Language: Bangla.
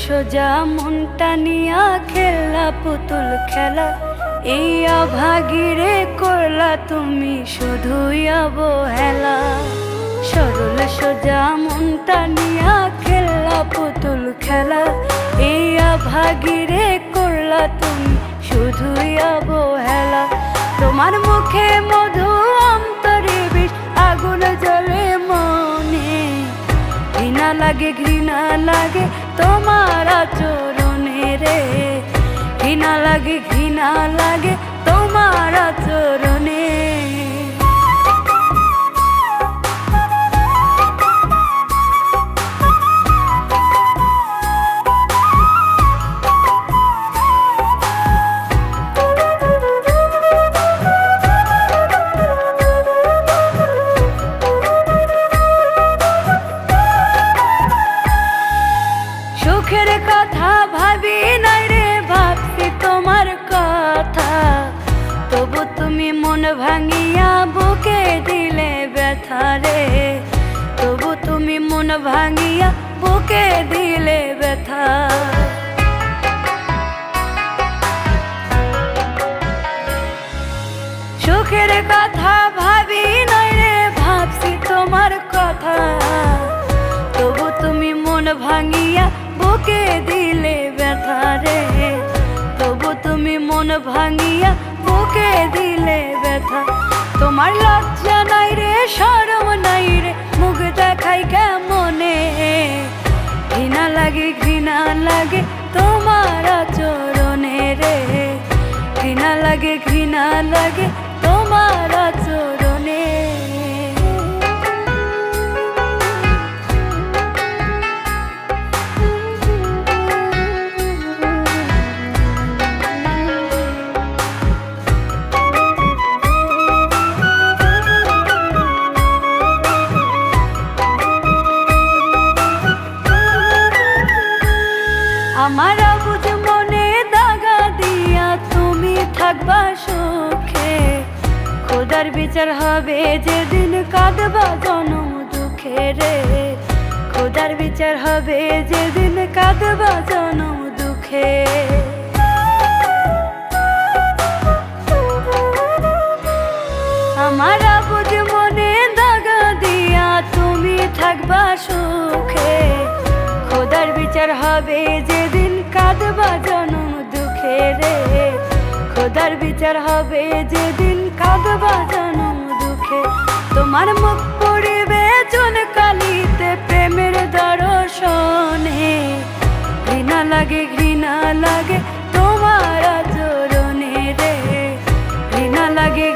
সোজা মনটা নিয়া খেলা পুতুল খেলা, এই অভাগীরে করলা তুমি শুধুই অবহেলা। সরল সোজা মনটা নিয়া খেলা পুতুল খেলা, এই অভাগীরে করলা তুমি শুধুই অবহেলা। তোমার মুখে মধু অন্তরে বিষ, আগুন জ্বলে মনে। ঘৃণা লাগে ঘৃণা লাগে তোমার আচরণে রে, ঘৃণা লাগে ঘৃণা লাগে তোমার আচরণে। সুখের কথা ভাবি নাই রে, ভাবছি তোমার কথা, তবু তুমি মন ভাঙিয়া বুকে দিলে ব্যথা রে, তবু তুমি মন ভাঙিয়া বুকে দিলে ব্যথা। সুখের কথা ভাবি নাই রে, ভাবছি তোমার কথা, তবু তুমি মন ভাঙিয়া বুকে দিলে ব্যথা রে, তবু তুমি মন ভাঙিয়া বুকে দিলে ব্যথা। তোমার লজ্জা নাই রে, শরম নাই রে, মুখ দেখাই কেমনে। ঘৃণা লাগে ঘৃণা লাগে তোমার আচরণে রে, ঘৃণা লাগে ঘৃণা লাগে তোমার আচরণে। আমার অবুঝ মনে দাগা দিয়া তুমি থাকবা সুখে, খোদার বিচার হবে যেদিন কাঁদবা জনম দুঃখে রে, খোদার বিচার হবে যেদিন কাঁদবা জনম দুঃখে। আমার অবুঝ মনে দাগা দিয়া তুমি থাকবা সুখে, খোদার বিচার হবে যেদিন কাঁদবা জনম দুঃখে রে, খোদার বিচার হবে যেদিন কাঁদবা জনম দুঃখে। তোমার মুখ পড়িবে চুন কালিতে প্রেমের দর্শনে, ঘৃণা লাগে ঘৃণা লাগে তোমার আচরণে রে, ঘৃণা লাগে